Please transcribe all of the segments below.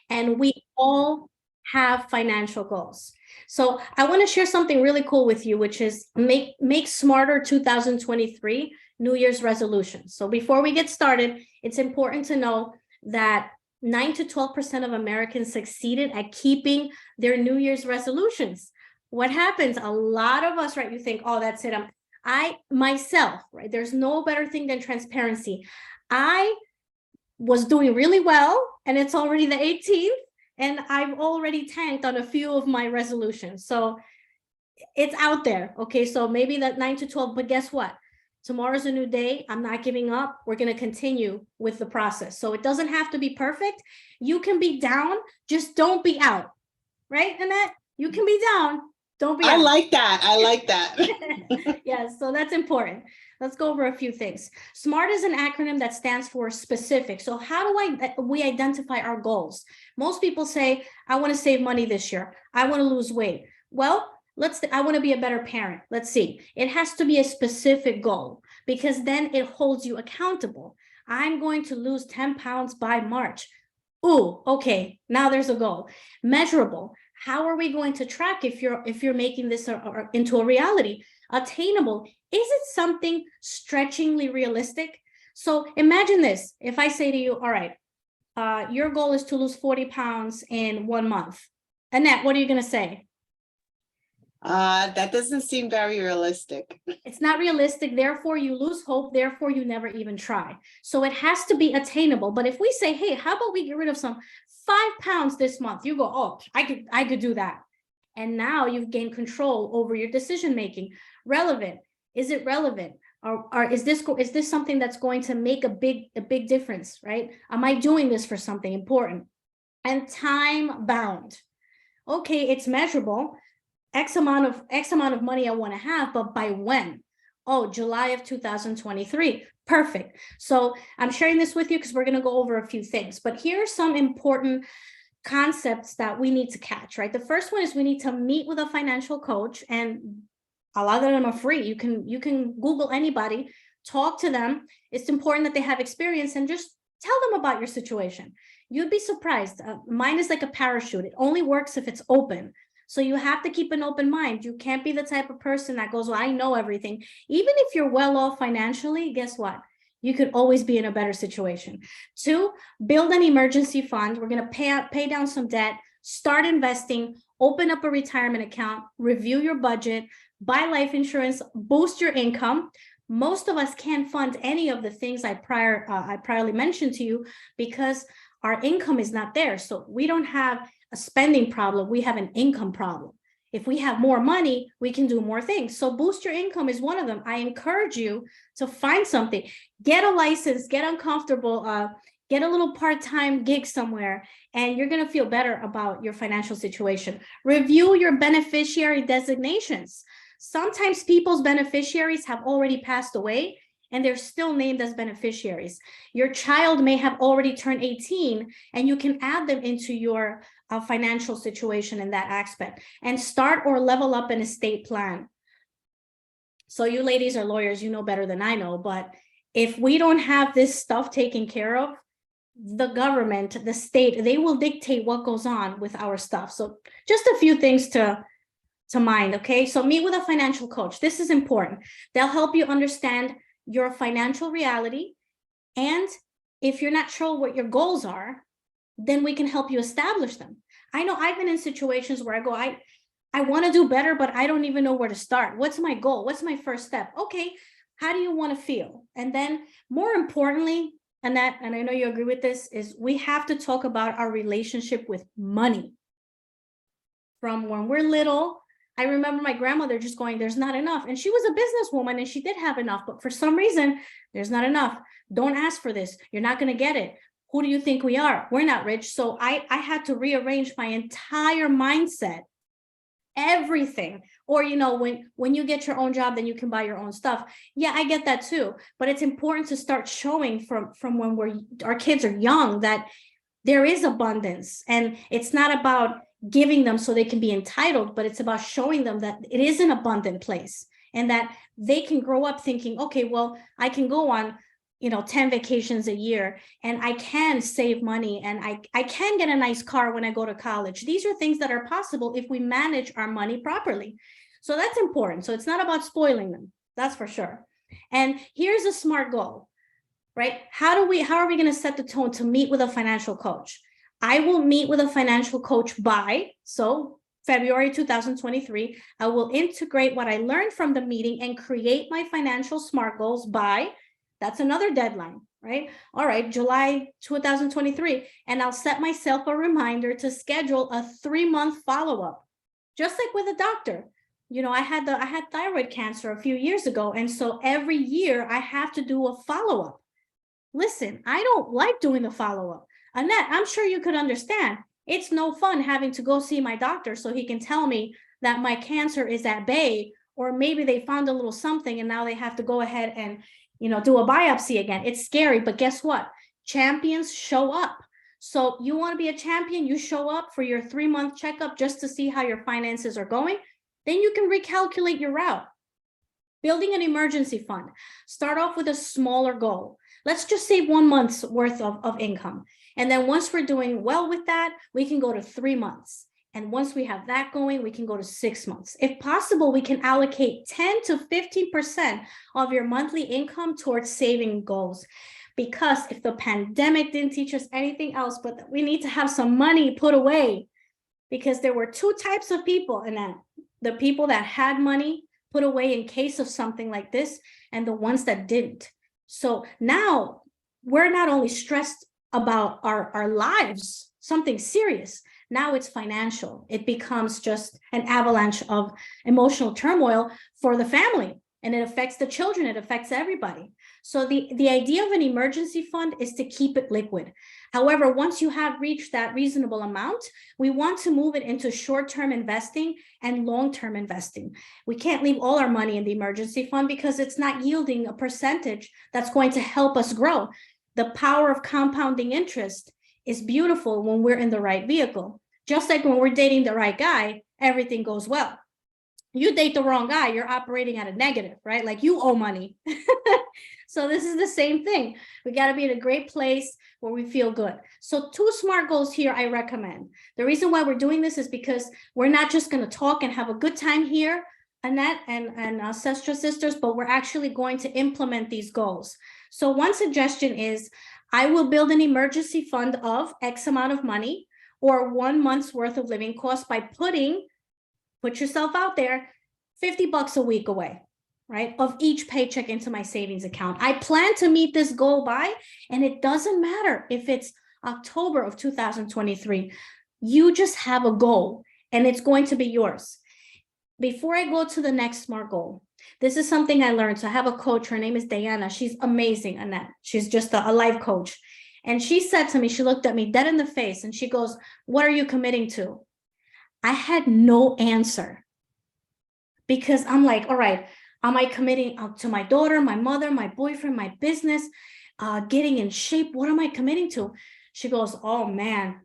And we all have financial goals. So I want to share something really cool with you, which is make smarter 2023 New Year's resolutions. So before we get started, it's important to know that 9 to 12% of Americans succeeded at keeping their New Year's resolutions. What happens? A lot of us, right? You think, oh, that's it. I myself, right? There's no better thing than transparency. I was doing really well, and it's already the 18th, and I've already tanked on a few of my resolutions. So it's out there. Okay, so maybe that 9 to 12, but guess what? Tomorrow's a new day. I'm not giving up. We're going to continue with the process. So it doesn't have to be perfect. You can be down, just don't be out. Right, Annette? You can be down, don't be out. I like that. I like that. Yes, so that's important. Let's go over a few things. SMART is an acronym that stands for specific. So how do we identify our goals? Most people say, I want to save money this year. I want to lose weight. Well, I want to be a better parent. Let's see. It has to be a specific goal, because then it holds you accountable. I'm going to lose 10 pounds by March. Ooh, okay, now there's a goal. Measurable. How are we going to track if you're making this into a reality? Attainable. Is it something stretchingly realistic? So imagine this. If I say to you, all right, your goal is to lose 40 pounds in 1 month. Annette, what are you going to say? That doesn't seem very realistic. It's not realistic. Therefore, you lose hope. Therefore, you never even try. So it has to be attainable. But if we say, hey, how about we get rid of some 5 pounds this month? You go, oh, I could do that. And now you've gained control over your decision making. Relevant. Is it relevant? Or is this something that's going to make a big difference, right? Am I doing this for something important? And time bound. Okay, it's measurable. X amount of money I want to have, but by when? Oh, July of 2023. Perfect. So I'm sharing this with you because we're going to go over a few things, but here are some important concepts that we need to catch, right? The first one is we need to meet with a financial coach, and a lot of them are free. You can Google anybody, talk to them. It's important that they have experience, and just tell them about your situation. You'd be surprised. Mine is like a parachute. It only works if it's open. So you have to keep an open mind. You can't be the type of person that goes, well, I know everything. Even if you're well off financially, guess what? You could always be in a better situation. 2, build an emergency fund. We're going to pay down some debt, start investing, open up a retirement account, review your budget, buy life insurance, boost your income. Most of us can't fund any of the things I priorly mentioned to you because our income is not there. So we don't have a spending problem, we have an income problem. If we have more money, we can do more things. So boost your income is one of them. I encourage you to find something, get a license, get uncomfortable, get a little part-time gig somewhere, and you're going to feel better about your financial situation. Review your beneficiary designations. Sometimes people's beneficiaries have already passed away and they're still named as beneficiaries. Your child may have already turned 18 and you can add them into your financial situation in that aspect, and start or level up an estate plan. So you ladies are lawyers, you know better than I know, but if we don't have this stuff taken care of, the government, the state, they will dictate what goes on with our stuff. So just a few things to mind, okay? So meet with a financial coach. This is important. They'll help you understand your financial reality, and if you're not sure what your goals are, then we can help you establish them. I know I've been in situations where I go, I want to do better, but I don't even know where to start. What's my goal? What's my first step? Okay, how do you want to feel? And then more importantly, and I know you agree with this, is we have to talk about our relationship with money. From when we're little, I remember my grandmother just going, there's not enough. And she was a businesswoman and she did have enough, but for some reason, there's not enough. Don't ask for this. You're not going to get it. Who do you think we are? We're not rich. So I had to rearrange my entire mindset, everything. Or, you know, when you get your own job, then you can buy your own stuff. Yeah, I get that too. But it's important to start showing from when our kids are young that there is abundance, and it's not about giving them so they can be entitled, but it's about showing them that it is an abundant place and that they can grow up thinking, okay, well, I can go on 10 vacations a year, and I can save money, and I can get a nice car when I go to college. These are things that are possible if we manage our money properly. So that's important. So it's not about spoiling them. That's for sure. And here's a smart goal, right? How are we going to set the tone to meet with a financial coach? I will meet with a financial coach by, so February 2023, I will integrate what I learned from the meeting and create my financial SMART goals by, that's another deadline, right? All right, July 2023. And I'll set myself a reminder to schedule a 3-month follow-up, just like with a doctor. I had thyroid cancer a few years ago. And so every year I have to do a follow-up. Listen, I don't like doing the follow-up. Annette, I'm sure you could understand. It's no fun having to go see my doctor so he can tell me that my cancer is at bay, or maybe they found a little something and now they have to go ahead and, do a biopsy again. It's scary, but guess what? Champions show up. So you want to be a champion, you show up for your 3-month checkup just to see how your finances are going. Then you can recalculate your route. Building an emergency fund. Start off with a smaller goal. Let's just save 1 month's worth of income. And then once we're doing well with that, we can go to 3 months. And once we have that going, we can go to 6 months. If possible, we can allocate 10 to 15% of your monthly income towards saving goals. Because if the pandemic didn't teach us anything else, but we need to have some money put away, because there were 2 types of people in that. The people that had money put away in case of something like this, and the ones that didn't. So now we're not only stressed about our lives, something serious. Now it's financial. It becomes just an avalanche of emotional turmoil for the family, and it affects the children. It affects everybody. So the idea of an emergency fund is to keep it liquid. However, once you have reached that reasonable amount, we want to move it into short-term investing and long-term investing. We can't leave all our money in the emergency fund because it's not yielding a percentage that's going to help us grow. The power of compounding interest is beautiful when we're in the right vehicle. Just like when we're dating the right guy, everything goes well. You date the wrong guy, you're operating at a negative, right? Like you owe money. So this is the same thing. We got to be in a great place where we feel good. So 2 SMART goals here I recommend. The reason why we're doing this is because we're not just going to talk and have a good time here, Annette and Sestra Sisters, but we're actually going to implement these goals. So one suggestion is I will build an emergency fund of X amount of money or 1 month's worth of living costs by put yourself out there, $50 a week away, right, of each paycheck into my savings account. I plan to meet this goal by, and it doesn't matter if it's October of 2023, you just have a goal and it's going to be yours. Before I go to the next SMART goal, this is something I learned. So I have a coach, her name is Diana. She's amazing, Annette. She's just a life coach. And she said to me, she looked at me dead in the face and she goes, "What are you committing to?" I had no answer because I'm like, all right, am I committing to my daughter, my mother, my boyfriend, my business, getting in shape? What am I committing to? She goes, oh man,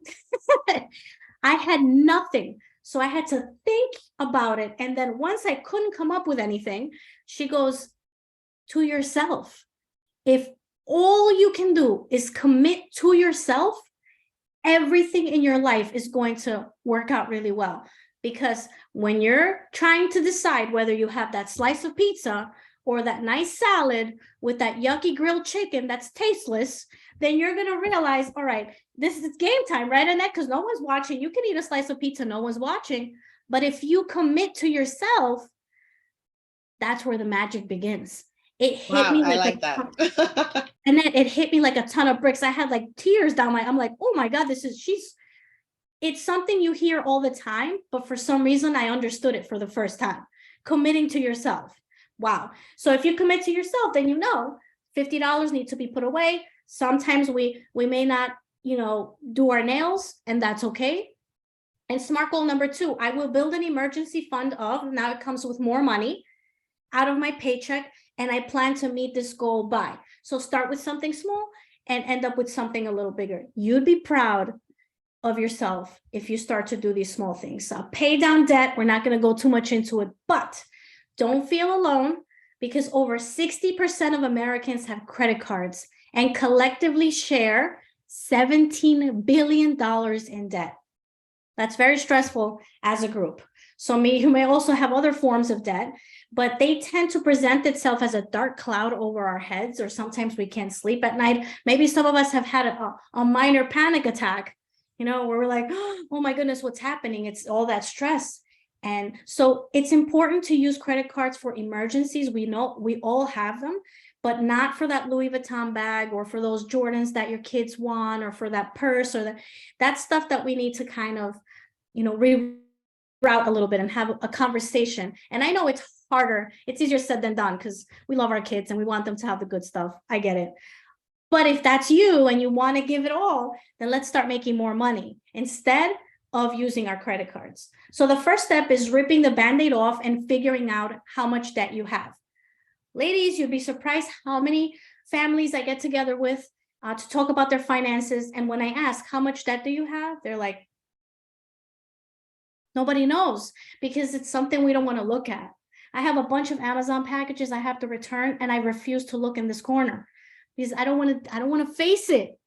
I had nothing. So I had to think about it. And then once I couldn't come up with anything, she goes, to yourself. If all you can do is commit to yourself, everything in your life is going to work out really well. Because when you're trying to decide whether you have that slice of pizza or that nice salad with that yucky grilled chicken that's tasteless, then you're going to realize, all right, this is game time, right, Annette? Because no one's watching. You can eat a slice of pizza, no one's watching. But if you commit to yourself, that's where the magic begins. It hit me like, I like that. And then it hit me like a ton of bricks. I had like tears down I'm like, oh my God, it's something you hear all the time, but for some reason I understood it for the first time. Committing to yourself. Wow. So if you commit to yourself, then you know $50 need to be put away. Sometimes we may not, do our nails, and that's okay. And SMART goal number 2, I will build an emergency fund of, now it comes with more money out of my paycheck, and I plan to meet this goal by. So start with something small and end up with something a little bigger. You'd be proud of yourself if you start to do these small things. Pay down debt. We're not going to go too much into it, but don't feel alone, because over 60% of Americans have credit cards and collectively share $17 billion in debt. That's very stressful as a group. So you may also have other forms of debt, but they tend to present itself as a dark cloud over our heads, or sometimes we can't sleep at night. Maybe some of us have had a minor panic attack, where we're like, oh my goodness, what's happening? It's all that stress. And so it's important to use credit cards for emergencies. We know we all have them, but not for that Louis Vuitton bag or for those Jordans that your kids want, or for that purse, or that stuff that we need to kind of, reroute a little bit and have a conversation. And I know it's harder. It's easier said than done because we love our kids and we want them to have the good stuff. I get it. But if that's you and you want to give it all, then let's start making more money instead of using our credit cards. So the first step is ripping the Band-Aid off and figuring out how much debt you have. Ladies, you'd be surprised how many families I get together with to talk about their finances. And when I ask, how much debt do you have? They're like, nobody knows, because it's something we don't want to look at. I have a bunch of Amazon packages I have to return, and I refuse to look in this corner because I don't want to face it.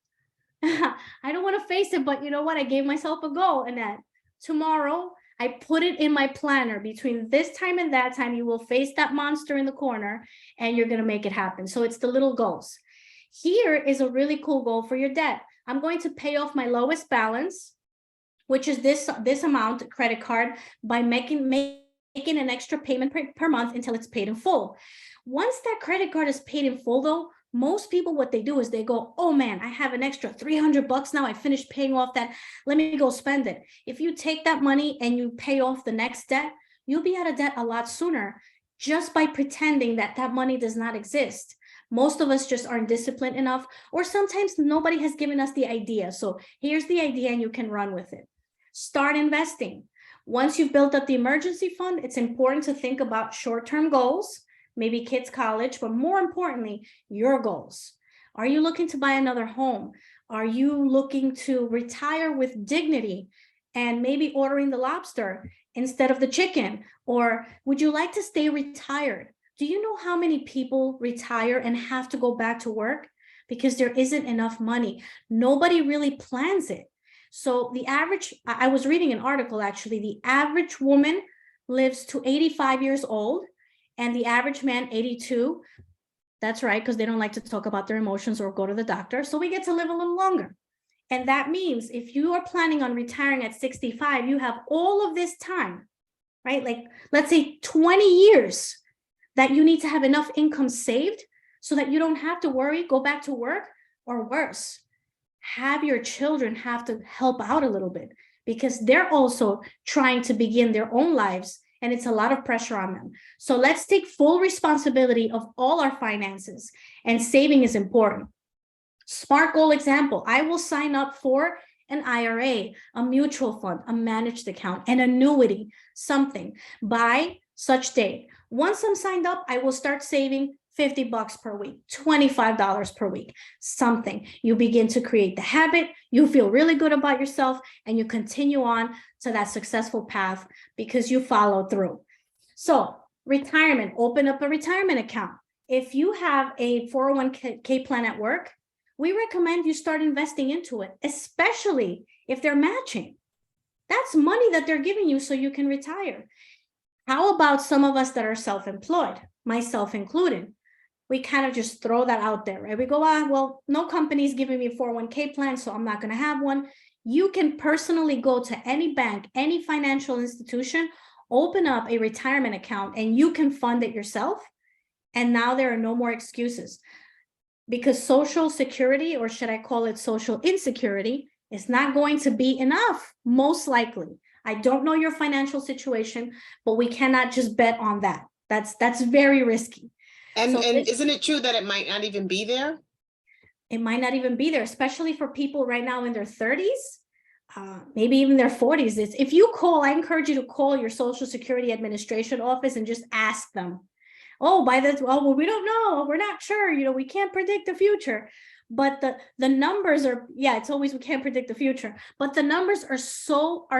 I don't want to face it, but you know what? I gave myself a goal, and that tomorrow I put it in my planner. Between this time and that time, you will face that monster in the corner and you're going to make it happen. So it's the little goals. Here is a really cool goal for your debt. I'm going to pay off my lowest balance, which is this amount credit card, by making an extra payment per month until it's paid in full. Once that credit card is paid in full, though, most people, what they do is they go, oh man, I have an extra $300 now. I finished paying off that. Let me go spend it. If you take that money and you pay off the next debt, you'll be out of debt a lot sooner just by pretending that that money does not exist. Most of us just aren't disciplined enough, or sometimes nobody has given us the idea. So here's the idea and you can run with it. Start investing. Once you've built up the emergency fund, it's important to think about short-term goals, maybe kids' college, but more importantly, your goals. Are you looking to buy another home? Are you looking to retire with dignity and maybe ordering the lobster instead of the chicken? Or would you like to stay retired? Do you know how many people retire and have to go back to work because there isn't enough money? Nobody really plans it. So the average, I was reading an article actually, the average woman lives to 85 years old and the average man 82. That's right, because they don't like to talk about their emotions or go to the doctor. So we get to live a little longer. And that means if you are planning on retiring at 65, you have all of this time, right? Like let's say 20 years that you need to have enough income saved so that you don't have to worry, go back to work, or worse, have your children have to help out a little bit because they're also trying to begin their own lives and it's a lot of pressure on them. So let's take full responsibility of all our finances, and saving is important. SMART goal example, I will sign up for an IRA, a mutual fund, a managed account, an annuity, something by such date. Once I'm signed up, I will start saving $50 per week, $25 per week, something. You begin to create the habit, you feel really good about yourself, and you continue on to that successful path because you follow through. So retirement, open up a retirement account. If you have a 401k plan at work, we recommend you start investing into it, especially if they're matching. That's money that they're giving you so you can retire. How about some of us that are self-employed, myself included? We kind of just throw that out there, right? We go, well, no company's giving me a 401k plan, so I'm not going to have one. You can personally go to any bank, any financial institution, open up a retirement account, and you can fund it yourself. And now there are no more excuses because Social Security, or should I call it social insecurity, is not going to be enough, most likely. I don't know your financial situation, but we cannot just bet on that. That's very risky. And isn't it true that it might not even be there? It might not even be there, especially for people right now in their 30s, maybe even their 40s. If you call, I encourage you to call your Social Security Administration office and just ask them, oh, well, we don't know, we're not sure, we can't predict the future. But the numbers are, it's always, we can't predict the future, but the numbers are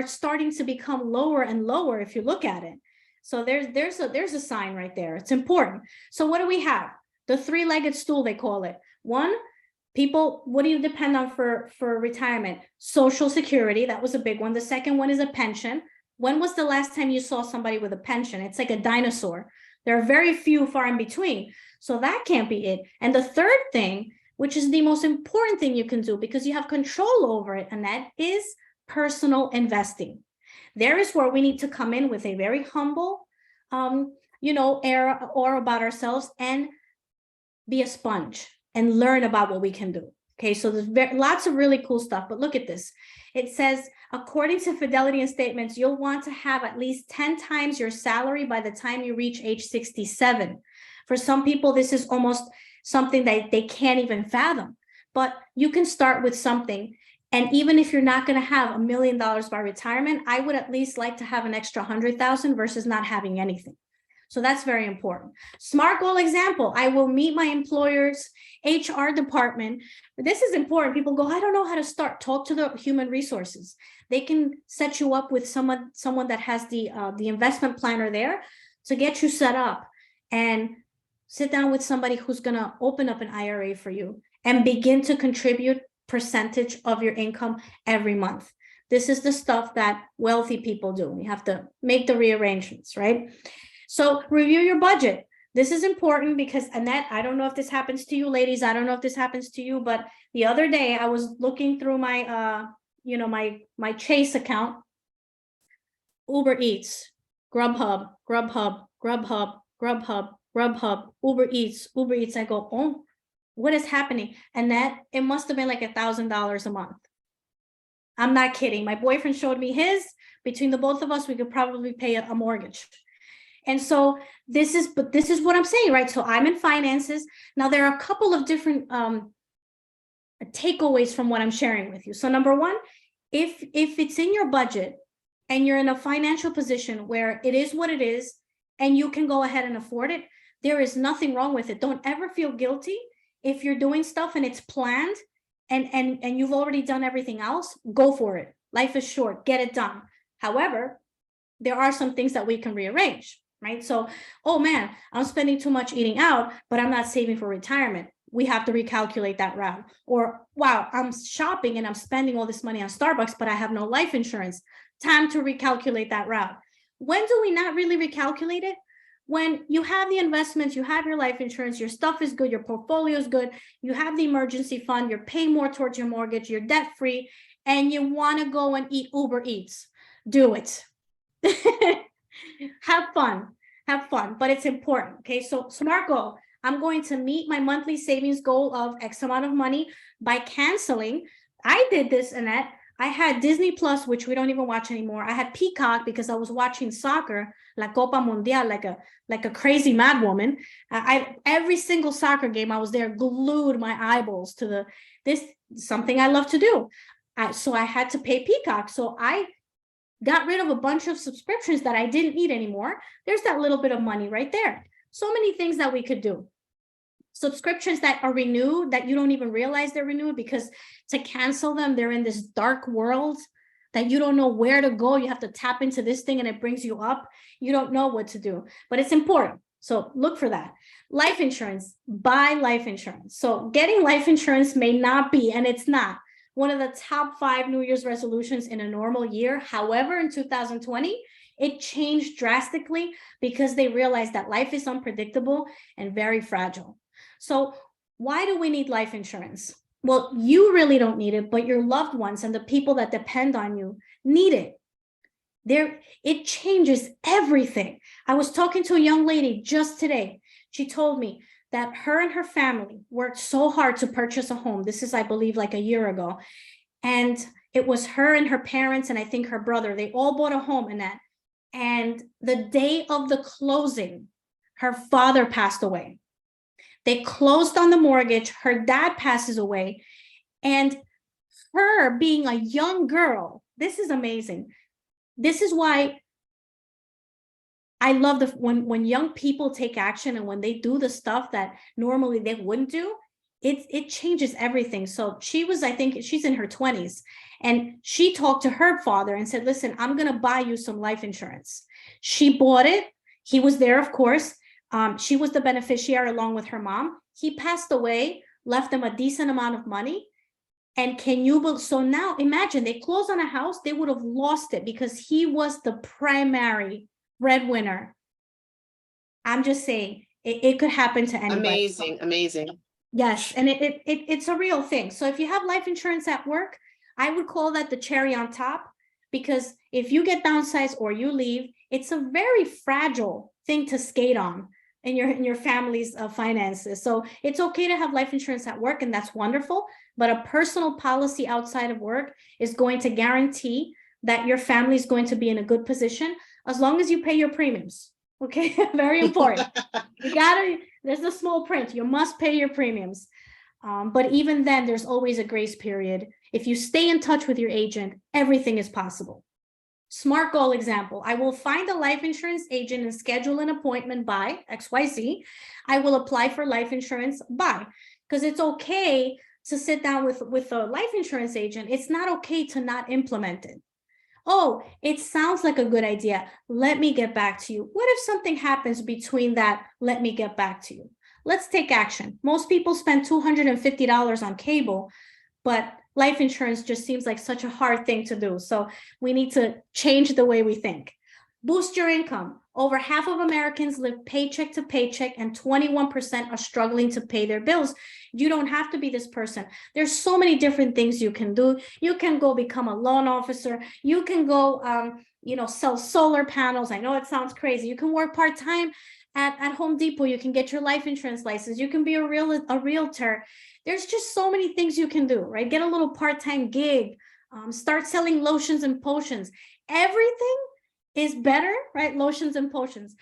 starting to become lower and lower if you look at it. So there's a sign right there. It's important. So what do we have? The three-legged stool, they call it. One, people, what do you depend on for retirement? Social Security, that was a big one. The second one is a pension. When was the last time you saw somebody with a pension? It's like a dinosaur. There are very few far in between. So that can't be it. And the third thing, which is the most important thing you can do because you have control over it, and that is personal investing. There is where we need to come in with a very humble, air or about ourselves and be a sponge and learn about what we can do. Okay, so there's lots of really cool stuff, but look at this. It says, according to Fidelity and Statements, you'll want to have at least 10 times your salary by the time you reach age 67. For some people, this is almost something that they can't even fathom, but you can start with something. And even if you're not going to have $1 million by retirement, I would at least like to have an extra 100,000 versus not having anything. So that's very important. SMART goal example, I will meet my employer's HR department. This is important. People go, I don't know how to start. Talk to the human resources. They can set you up with someone that has the investment planner there to get you set up, and sit down with somebody who's going to open up an IRA for you and begin to contribute percentage of your income every month. This is the stuff that wealthy people do. We have to make the rearrangements, right? So review your budget. This is important because, Annette, I don't know if this happens to you ladies. I don't know if this happens to you, but the other day I was looking through my, my Chase account, Uber Eats, Grubhub, Uber Eats. I go, oh, what is happening? And that it must have been like $1,000 a month. I'm not kidding. My boyfriend showed me his. Between the both of us, we could probably pay a mortgage. And so this is what I'm saying, right? So I'm in finances. Now there are a couple of different takeaways from what I'm sharing with you. So number one, if it's in your budget and you're in a financial position where it is what it is and you can go ahead and afford it, there is nothing wrong with it. Don't ever feel guilty if you're doing stuff and it's planned and you've already done everything else. Go for it. Life is short. Get it done. However, there are some things that we can rearrange, right? So, oh man, I'm spending too much eating out, but I'm not saving for retirement. We have to recalculate that route. Or, wow, I'm shopping and I'm spending all this money on Starbucks, but I have no life insurance. Time to recalculate that route. When do we not really recalculate it? When you have the investments, you have your life insurance, your stuff is good, your portfolio is good, you have the emergency fund, you're paying more towards your mortgage, you're debt free, and you want to go and eat Uber Eats. Do it. Have fun, but it's important. Okay, so SMART goal. I'm going to meet my monthly savings goal of X amount of money by canceling. I did this, Annette. I had Disney Plus, which we don't even watch anymore. I had Peacock because I was watching soccer, La Copa Mundial, like a crazy mad woman. Every single soccer game, I was there, glued my eyeballs to this something I love to do. So I had to pay Peacock. So I got rid of a bunch of subscriptions that I didn't need anymore. There's that little bit of money right there. So many things that we could do. Subscriptions that are renewed that you don't even realize they're renewed, because to cancel them, they're in this dark world that you don't know where to go. You have to tap into this thing and it brings you up. You don't know what to do, but it's important. So look for that. Life insurance, buy life insurance. So getting life insurance may not be, and it's not, one of the top 5 New Year's resolutions in a normal year. However, in 2020, it changed drastically because they realized that life is unpredictable and very fragile. So why do we need life insurance? Well, you really don't need it, but your loved ones and the people that depend on you need it. It changes everything. I was talking to a young lady just today. She told me that her and her family worked so hard to purchase a home. This is, I believe, like a year ago. And it was her and her parents, and I think her brother, they all bought a home in that. And the day of the closing, her father passed away. They closed on the mortgage. Her dad passes away. And her being a young girl, this is amazing. This is why I love when young people take action and when they do the stuff that normally they wouldn't do, it changes everything. So I think she's in her 20s, and she talked to her father and said, listen, I'm going to buy you some life insurance. She bought it. He was there, of course. She was the beneficiary along with her mom. He passed away, left them a decent amount of money. And so now imagine they closed on a house, they would have lost it because he was the primary breadwinner. I'm just saying it could happen to anybody. Amazing, amazing. Yes, and it's a real thing. So if you have life insurance at work, I would call that the cherry on top, because if you get downsized or you leave, it's a very fragile thing to skate on in your family's finances. So it's okay to have life insurance at work, and that's wonderful. But a personal policy outside of work is going to guarantee that your family is going to be in a good position as long as you pay your premiums. Okay, very important. There's a small print. You must pay your premiums. But even then, there's always a grace period. If you stay in touch with your agent, everything is possible. SMART goal example. I will find a life insurance agent and schedule an appointment by XYZ. I will apply for life insurance by, because it's okay to sit down with a life insurance agent. It's not okay to not implement it. Oh, it sounds like a good idea. Let me get back to you. What if something happens between that? Let me get back to you. Let's take action. Most people spend $250 on cable, but life insurance just seems like such a hard thing to do. So we need to change the way we think. Boost your income. Over half of Americans live paycheck to paycheck, and 21% are struggling to pay their bills. You don't have to be this person. There's so many different things you can do. You can go become a loan officer. You can go, sell solar panels. I know it sounds crazy. You can work part-time at Home Depot. You can get your life insurance license. You can be a realtor. There's just so many things you can do, right? Get a little part-time gig. Start selling lotions and potions. Everything is better, right? Lotions and potions.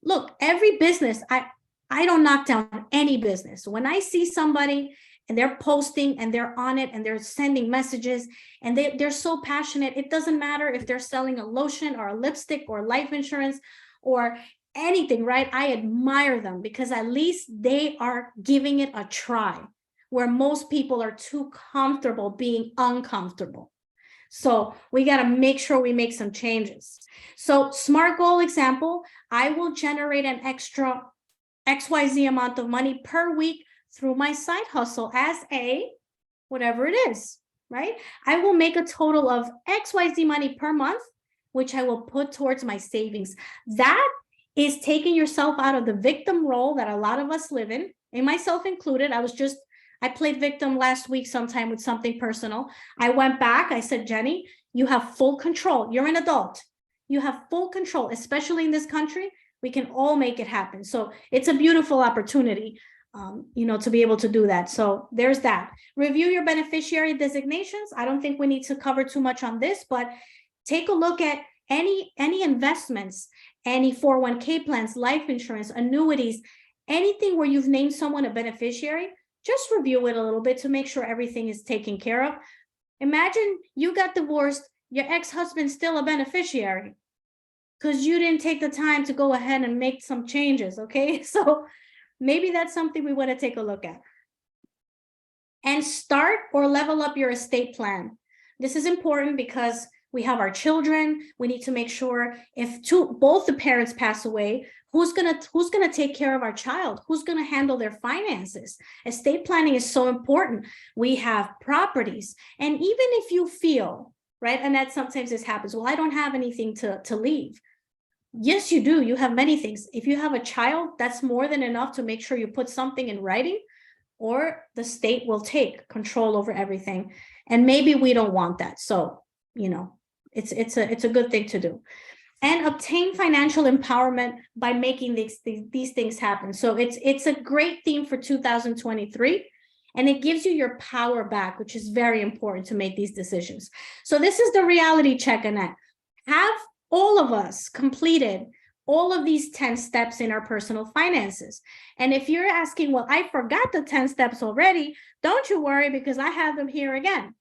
Look, every business, I don't knock down any business. When I see somebody and they're posting and they're on it and they're sending messages and they're so passionate, it doesn't matter if they're selling a lotion or a lipstick or life insurance or anything, right? I admire them because at least they are giving it a try, where most people are too comfortable being uncomfortable. So we got to make sure we make some changes. So SMART goal example, I will generate an extra XYZ amount of money per week through my side hustle as whatever it is, right? I will make a total of XYZ money per month, which I will put towards my savings. That is taking yourself out of the victim role that a lot of us live in, and myself included. I played victim last week sometime with something personal. I went back, I said, Jenny, you have full control. You're an adult. You have full control, especially in this country. We can all make it happen. So it's a beautiful opportunity, to be able to do that. So there's that. Review your beneficiary designations. I don't think we need to cover too much on this, but take a look at any investments, any 401k plans, life insurance, annuities, anything where you've named someone a beneficiary. Just review it a little bit to make sure everything is taken care of. Imagine you got divorced, your ex-husband's still a beneficiary because you didn't take the time to go ahead and make some changes, okay? So maybe that's something we want to take a look at. And start or level up your estate plan. This is important because we have our children. We need to make sure if both the parents pass away, who's gonna take care of our child? Who's gonna handle their finances? Estate planning is so important. We have properties, and even if you feel, right, and that sometimes this happens, well, I don't have anything to leave. Yes, you do. You have many things. If you have a child, that's more than enough to make sure you put something in writing, or the state will take control over everything. And maybe we don't want that. So, it's a good thing to do. And obtain financial empowerment by making these things happen. So it's a great theme for 2023, and it gives you your power back, which is very important to make these decisions. So this is the reality check, Annette. Have all of us completed all of these 10 steps in our personal finances? And if you're asking, well, I forgot the 10 steps already, don't you worry, because I have them here again.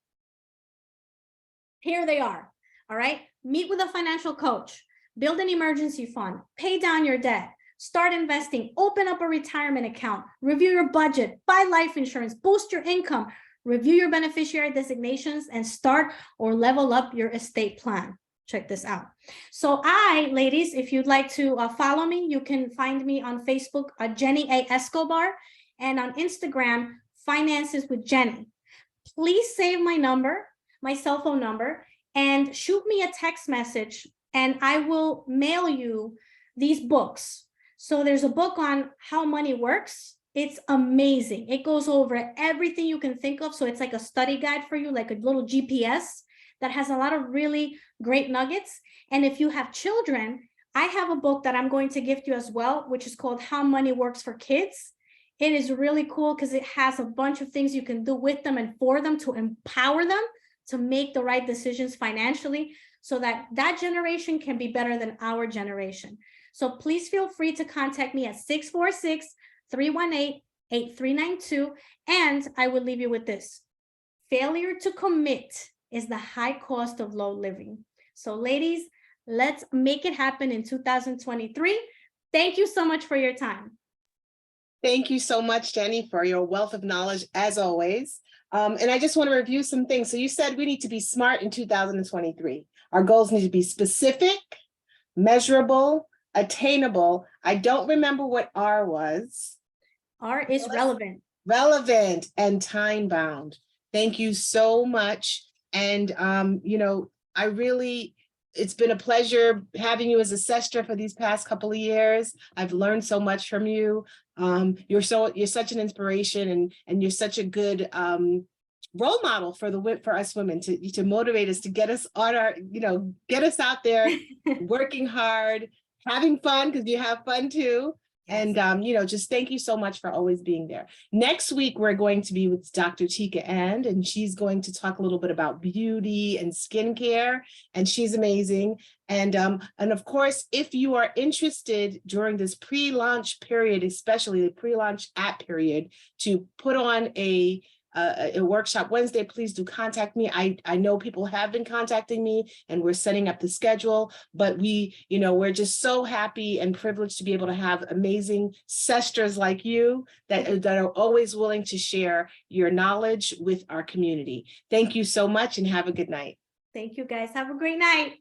Here they are. All right. Meet with a financial coach, build an emergency fund, pay down your debt, start investing, open up a retirement account, review your budget, buy life insurance, boost your income, review your beneficiary designations, and start or level up your estate plan. check this out. So ladies, if you'd like to follow me, you can find me on Facebook, Jenny A. Escobar, and on Instagram, Finances with Jenny. Please save my number, my cell phone number, and shoot me a text message, and I will mail you these books. So there's a book on how money works. It's amazing. It goes over everything you can think of. So it's like a study guide for you, like a little GPS that has a lot of really great nuggets. And if you have children, I have a book that I'm going to gift you as well, which is called How Money Works for Kids. It is really cool because it has a bunch of things you can do with them and for them to empower them to make the right decisions financially, so that that generation can be better than our generation. So please feel free to contact me at 646-318-8392. And I will leave you with this. Failure to commit is the high cost of low living. So ladies, let's make it happen in 2023. Thank you so much for your time. Thank you so much, Jenny, for your wealth of knowledge, as always. And I just want to review some things. So you said we need to be smart in 2023. Our goals need to be specific, measurable, attainable. I don't remember what R was. R is relevant. Relevant and time-bound. Thank you so much. And, it's been a pleasure having you as a sestra for these past couple of years. I've learned so much from you. You're such an inspiration, and you're such a good role model for us women to motivate us, to get us on our, get us out there working hard, having fun, because you have fun too. Yes. And, just thank you so much for always being there. Next week, we're going to be with Dr. Tika and she's going to talk a little bit about beauty and skincare, and she's amazing. And of course, if you are interested during this pre-launch period, especially the pre-launch app period, to put on a workshop Wednesday, please do contact me. I know people have been contacting me, and we're setting up the schedule, but we're just so happy and privileged to be able to have amazing sestras like you that are always willing to share your knowledge with our community. Thank you so much and have a good night. Thank you guys. Have a great night.